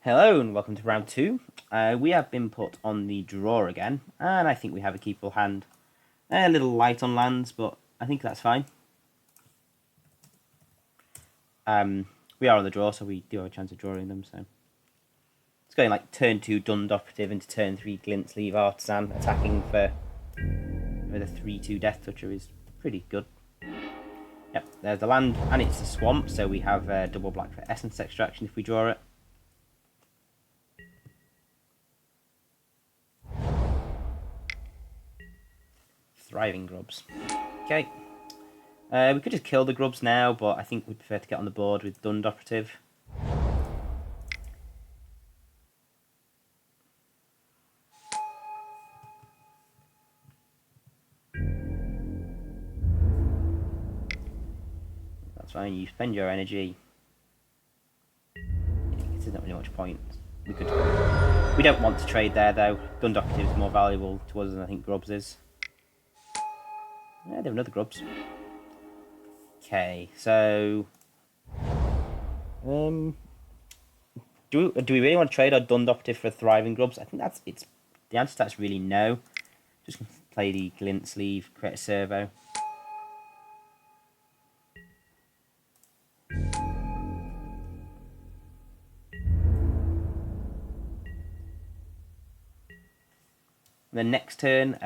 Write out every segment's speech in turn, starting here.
Hello and welcome to round two. We have been put on the draw again, and I think we have a keepable hand. A little light on lands, but I think that's fine. We are on the draw, so we do have a chance of drawing them. So it's going like turn 2 Dund Operative into turn 3 Glint Sleeve Artisan, attacking for with a 3/2 Death Toucher is pretty good. Yep, there's the land, and it's a swamp, so we have double black for Essence Extraction if we draw it. Thriving Grubs. Okay. We could just kill the Grubs now, but I think we prefer to get on the board with Dund Operative. That's fine, you spend your energy. There's not really much point. We don't want to trade there though. Dund Operative is more valuable to us than I think Grubs is. Yeah, they have another Grubs. Okay, so do we really want to trade our Dund Operative for Thriving Grubs? I think the answer to that's really no. Just play the Glint Sleeve, create a servo. The next turn,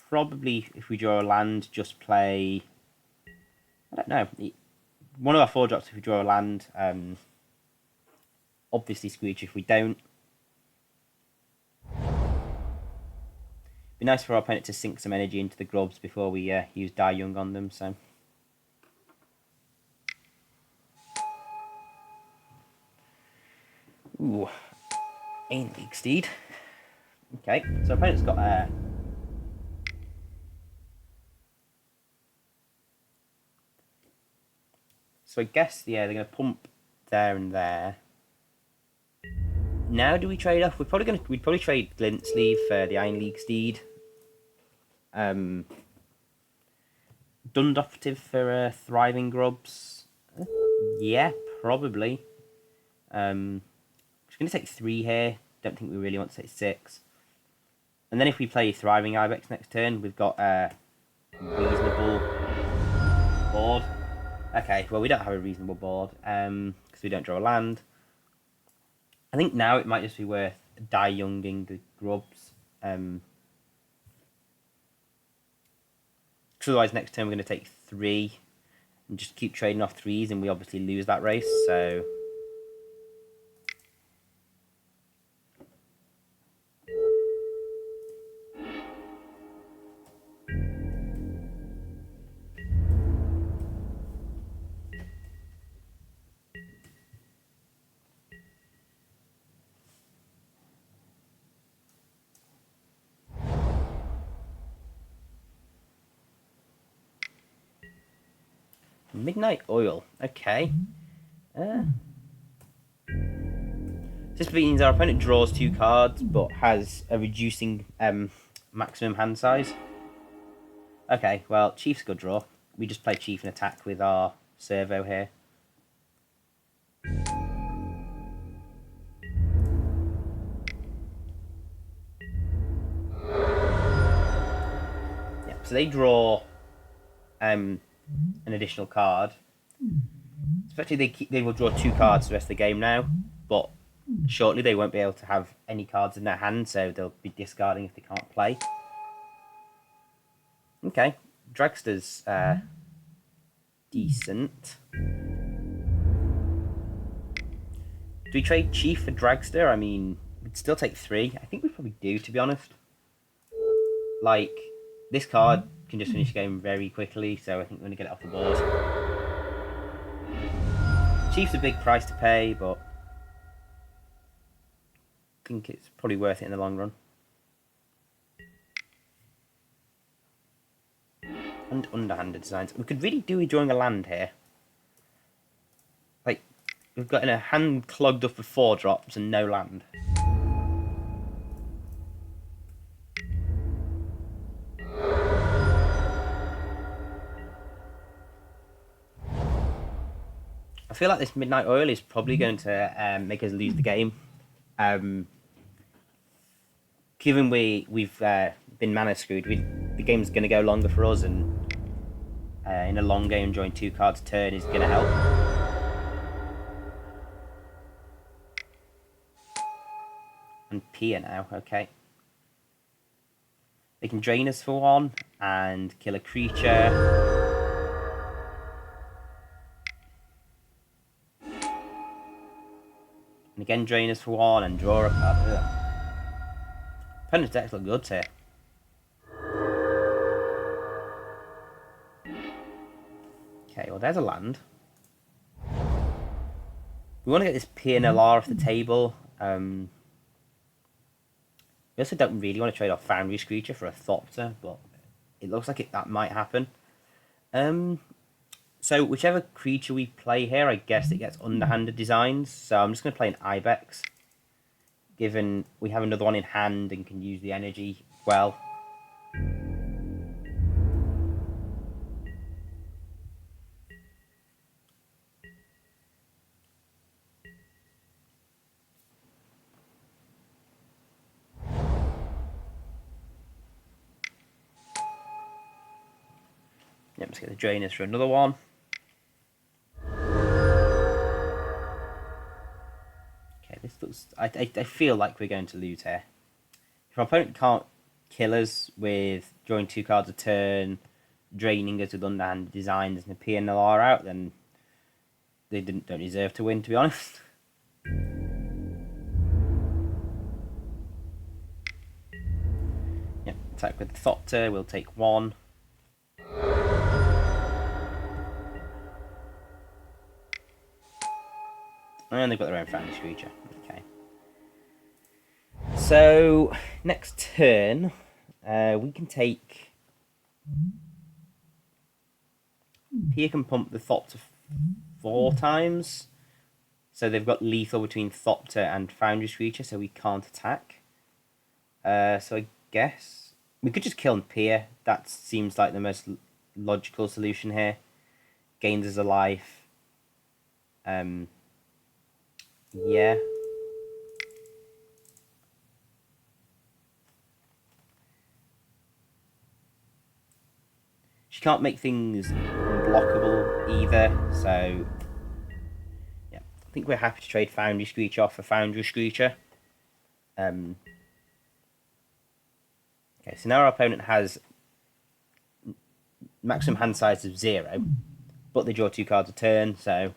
probably if we draw a land, just play. I don't know. One of our 4-drops if we draw a land. Obviously Screech if we don't. Be nice for our opponent to sink some energy into the Grubs before we use Die Young on them. So. Ooh, Ain League Steed. Okay, so opponent's got so I guess they're gonna pump there and there. Now do we trade off? We'd probably trade Glint Sleeve for the Iron League Steed. Dund Operative for Thriving Grubs. Yeah, probably. Just gonna take 3 here. Don't think we really want to take 6. And then if we play Thriving Ibex next turn, we've got a reasonable board. Okay, well we don't have a reasonable board because we don't draw a land. I think now it might just be worth Die Younging the Grubs. Otherwise next turn we're going to take 3 and just keep trading off 3s, and we obviously lose that race, so... Midnight Oil, okay. This means our opponent draws 2 cards, but has a reducing maximum hand size. Okay, well, Chief's a good draw. We just play Chief and attack with our servo here. Yeah, so they draw an additional card. Especially they will draw 2 cards the rest of the game now, but shortly they won't be able to have any cards in their hand, so they'll be discarding if they can't play. Okay, Dragster's decent. Do we trade Chief for Dragster? I mean, we'd still take 3. I think we probably do, to be honest. Like, this card can just finish the game very quickly, so I think we're going to get it off the board. Chief's a big price to pay, but I think it's probably worth it in the long run. And underhanded designs. We could really do with drawing a land here. Like, we've got in a hand clogged up with 4-drops and no land. I feel like this Midnight Oil is probably going to make us lose the game. Given we've been mana screwed, the game's going to go longer for us, and in a long game, drawing 2 cards a turn is going to help. And Pia now, okay. They can drain us for 1 and kill a creature. And again drain us for 1 and draw a card. Opponent's decks look good here. Okay, well there's a land. We want to get this PNLR off the table. We also don't really want to trade off Foundry Screecher for a Thopter, but it looks like that might happen. So whichever creature we play here, I guess it gets underhanded designs. So I'm just going to play an Ibex, given we have another one in hand and can use the energy well. Yep, let's get the Drainers for another one. Okay, this looks... I feel like we're going to lose here. If our opponent can't kill us with drawing 2 cards a turn, draining us with underhanded designs and a PNLR out, then they don't deserve to win, to be honest. Yep, attack with the Thopter, we'll take 1. And they've got their own Foundry Screecher. Okay. So, next turn, we can take... Pia can pump the Thopter 4 times. So they've got lethal between Thopter and Foundry Screecher, so we can't attack. So I guess... We could just kill Pia. That seems like the most logical solution here. Gains us a life. Yeah. She can't make things unblockable either, so... Yeah, I think we're happy to trade Foundry Screecher off for Foundry Screecher. Okay, so now our opponent has maximum hand size of 0, but they draw 2 cards a turn, so...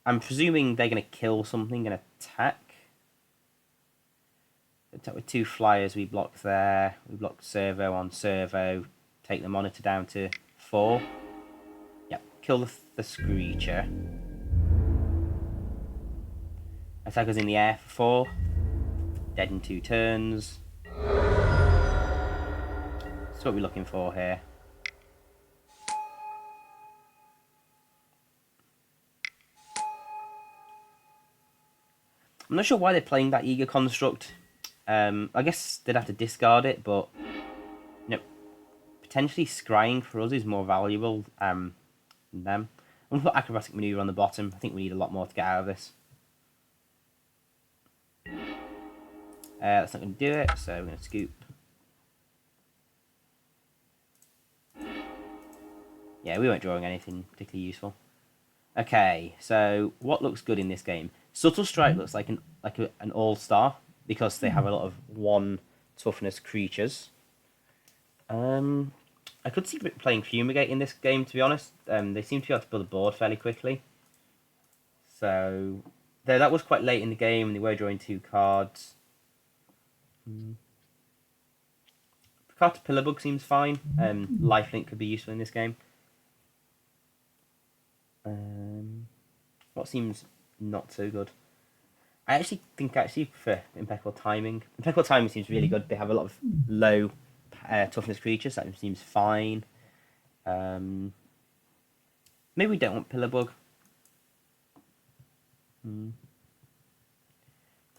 I'm presuming they're going to kill something and attack. Attack with 2 flyers, we block there. We block servo on servo. Take the monitor down to 4. Yep, kill the Screecher. Attack us in the air for 4. Dead in 2 turns. That's what we're looking for here. I'm not sure why they're playing that Eager Construct. I guess they'd have to discard it, but potentially scrying for us is more valuable than them. I'm going to put Acrobatic Maneuver on the bottom. I think we need a lot more to get out of this. That's not going to do it, so we're going to scoop. Yeah, we weren't drawing anything particularly useful. Okay, so what looks good in this game? Subtle Strike looks like an all-star because they have a lot of 1 toughness creatures. I could see playing Fumigate in this game, to be honest. They seem to be able to build a board fairly quickly. So, though that was quite late in the game and they were drawing 2 cards. Card to Pillarbug seems fine. Lifelink could be useful in this game. What seems not so good? I actually think for Impeccable Timing. Impeccable Timing seems really good. They have a lot of low toughness creatures. That seems fine. Maybe we don't want Pillarbug.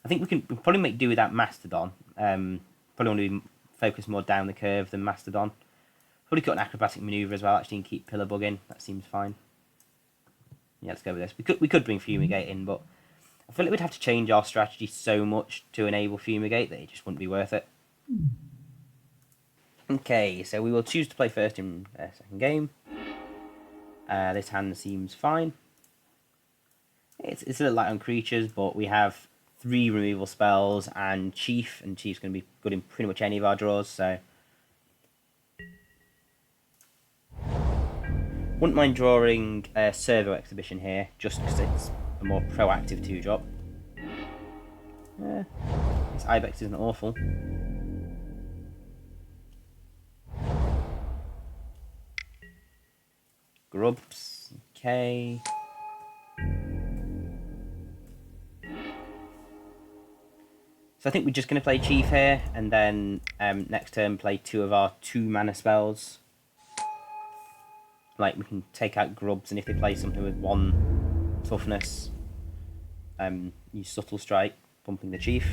I think we'll probably make do with that Mastodon. Probably want to focus more down the curve than Mastodon. Probably got an Acrobatic Maneuver as well, actually, and keep Pillarbug in. That seems fine. Yeah, let's go with this. We could bring Fumigate in, but I feel like we'd have to change our strategy so much to enable Fumigate that it just wouldn't be worth it. Okay, so we will choose to play first in second game. This hand seems fine. It's a little light on creatures, but we have 3 removal spells and Chief's going to be good in pretty much any of our draws, so... Wouldn't mind drawing a Servo Exhibition here, just because it's a more proactive 2-drop. This Ibex isn't awful. Grubs, okay. So I think we're just going to play Chief here, and then next turn play 2 of our 2-mana spells. Like, we can take out Grubs, and if they play something with 1 toughness, use Subtle Strike, bumping the Chief.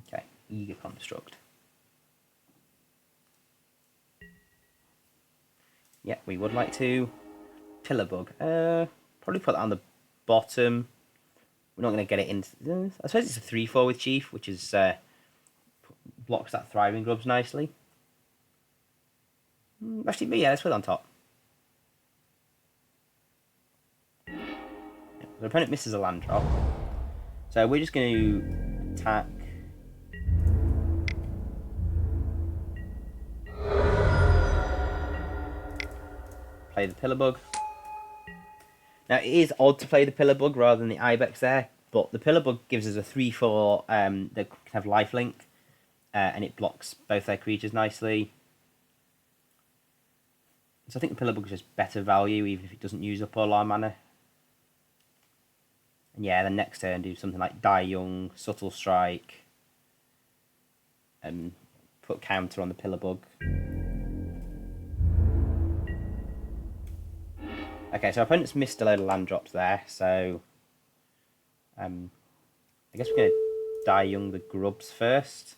Okay, Eager Construct. Yeah, we would like to. Pillarbug. Probably put that on the bottom. We're not going to get it into... I suppose it's a 3-4 with Chief, which is blocks that Thriving Grubs nicely. Actually, yeah, let's put it on top. Yeah, the opponent misses a land drop. So we're just going to attack... Play the Pillarbug. Now, it is odd to play the Pillarbug rather than the Ibex there, but the Pillarbug gives us a 3-4 that can have lifelink, and it blocks both their creatures nicely. So I think the Pillarbug is just better value, even if it doesn't use up all our mana. And yeah, then next turn do something like Die Young, Subtle Strike, and put counter on the Pillarbug. Okay, so our opponent's missed a load of land drops there, so I guess we're going to Die Young the Grubs first.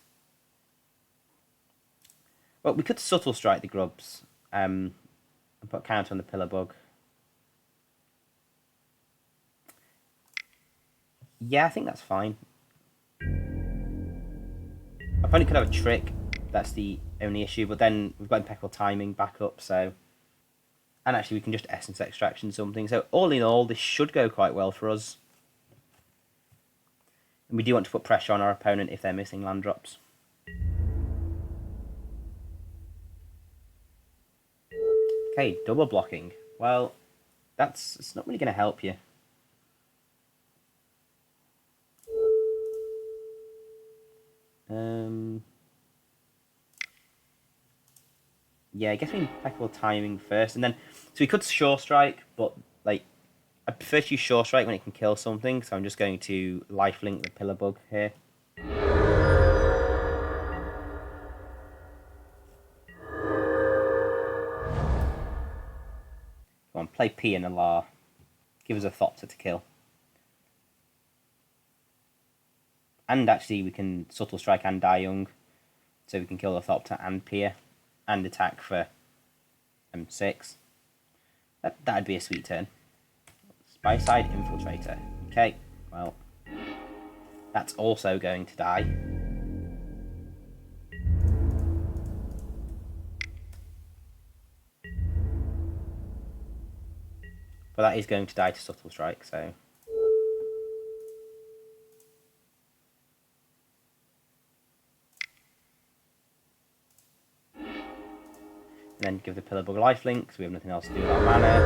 Well, we could Subtle Strike the Grubs and put counter on the Pillarbug. Yeah, I think that's fine. Our opponent could have a trick, that's the only issue, but then we've got Impeccable Timing back up, so... And actually, we can just Essence Extraction something. So, all in all, this should go quite well for us. And we do want to put pressure on our opponent if they're missing land drops. Okay, double blocking. Well, it's not really going to help you. Yeah, I guess we Impeccable Timing first, and then... So we could Sure Strike, but, like, I prefer to use Sure Strike when it can kill something, so I'm just going to lifelink the Pillarbug here. Come on, play P and Alar. Give us a Thopter to kill. And actually, we can Subtle Strike and Die Young, so we can kill the Thopter and Pier, and attack for 6. That'd be a sweet turn. Spy-Side Infiltrator. Okay, well, that's also going to die. But that is going to die to Subtle Strike, so... And then give the Pillarbug lifelink, so we have nothing else to do with our mana.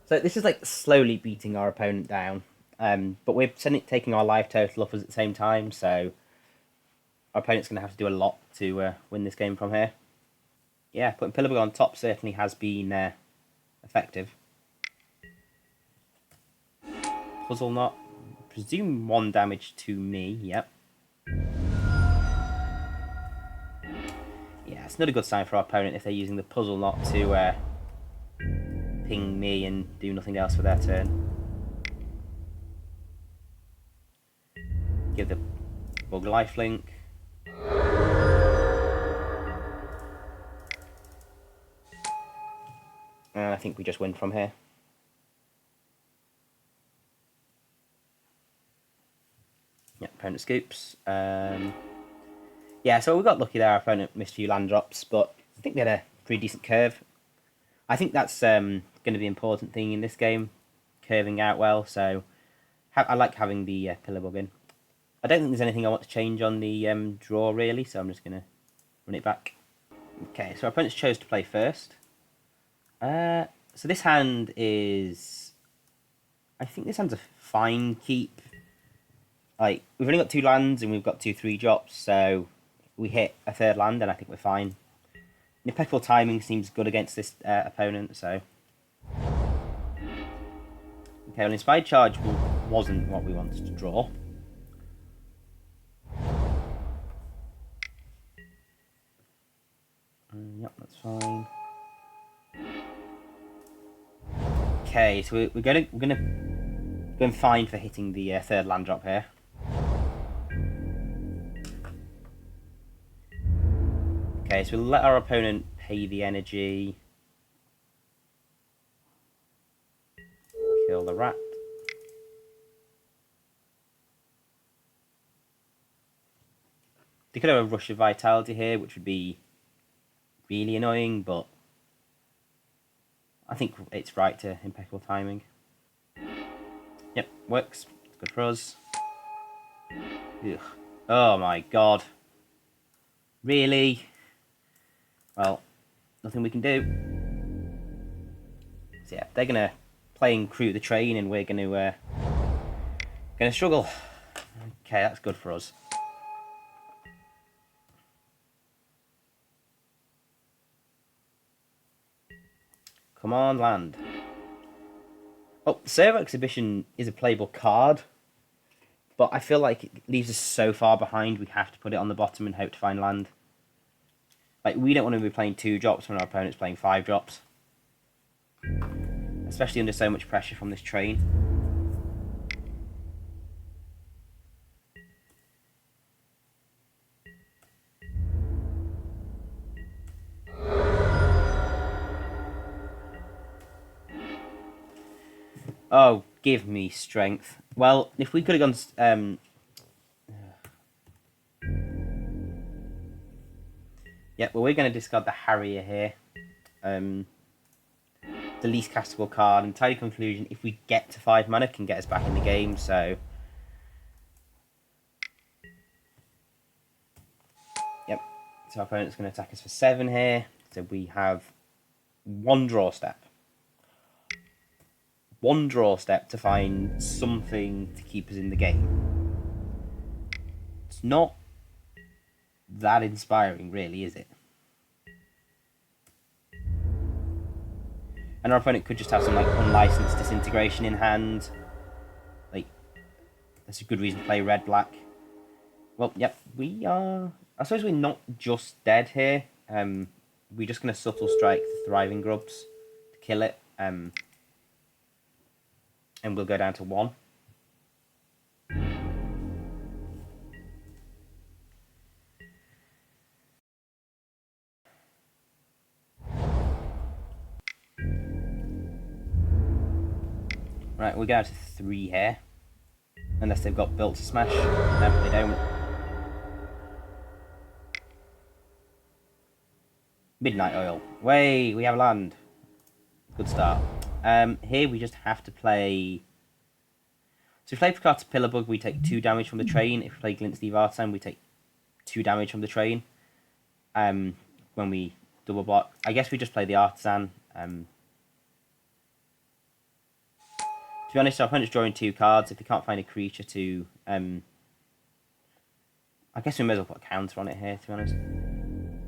So this is like slowly beating our opponent down, but we're taking our life total up at the same time, so our opponent's going to have to do a lot to win this game from here. Yeah, putting Pillarbug on top certainly has been effective. Puzzle Knot, presume 1 damage to me, yep. Yeah, it's not a good sign for our opponent if they're using the Puzzle Knot to ping me and do nothing else for their turn. Give the Bug lifelink. And I think we just win from here. Yeah, opponent scoops. Yeah, so we got lucky there. Our opponent missed a few land drops, but I think they had a pretty decent curve. I think that's going to be an important thing in this game, curving out well. So I like having the pillar bug in. I don't think there's anything I want to change on the draw, really, so I'm just going to run it back. Okay, so our opponents chose to play first. So this hand is... I think this hand's a fine keep. Like, we've only got 2 lands and we've got 2 3-drops, so we hit a 3rd land and I think we're fine. Impeccable timing seems good against this opponent, so... Okay, well, Inspired Charge wasn't what we wanted to draw. Yep, that's fine. Okay, so we're going fine for hitting the 3rd land drop here. Okay, so we'll let our opponent pay the energy. Kill the rat. They could have a Rush of Vitality here, which would be really annoying, but I think it's right to Impeccable Timing. Yep, works. It's good for us. Ugh. Oh my god. Really? Well, nothing we can do. So yeah, they're gonna play and crew the train, and we're gonna struggle. Okay, that's good for us. Come on, land. Oh, Servo Exhibition is a playable card, but I feel like it leaves us so far behind we have to put it on the bottom and hope to find land. Like, we don't want to be playing 2 drops when our opponent's playing 5 drops. Especially under so much pressure from this train. Oh, give me strength. Well, if we could have gone... yeah, well, we're going to discard the Harrier here. The least castable card. And Tidy Conclusion, if we get to 5 mana, can get us back in the game, so... Yep. So our opponent's going to attack us for 7 here. So we have 1 draw step. 1 draw step to find something to keep us in the game. It's not that inspiring, really, is it? And our opponent could just have some like unlicensed disintegration in hand. Like, that's a good reason to play red-black. Well, yep, we are... I suppose we're not just dead here. We're just going to Subtle Strike the Thriving Grubs to kill it. And we'll go down to 1. Right, we're going to 3 here. Unless they've got Built to Smash. No, they don't. Midnight Oil. Way, we have land. Good start. Here we just have to play... So if we play Picard's Pillarbug, we take 2 damage from the train. If we play Glint Steve Artisan, we take 2 damage from the train. When we double block. I guess we just play the Artisan. To be honest, our opponent's drawing 2 cards. If they can't find a creature to... I guess we may as well put a counter on it here, to be honest.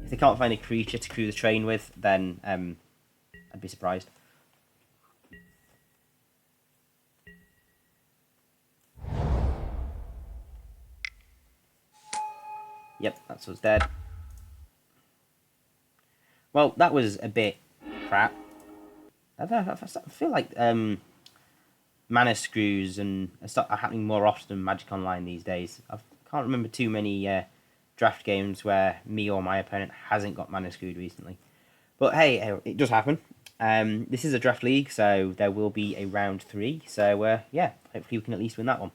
If they can't find a creature to crew the train with, then I'd be surprised. Yep, that's us dead. Well, that was a bit crap. I feel like mana screws are happening more often in Magic Online these days. I've Can't remember too many draft games where me or my opponent hasn't got mana screwed recently. But hey, it does happen. This is a draft league, so there will be a round 3. So yeah, hopefully we can at least win that one.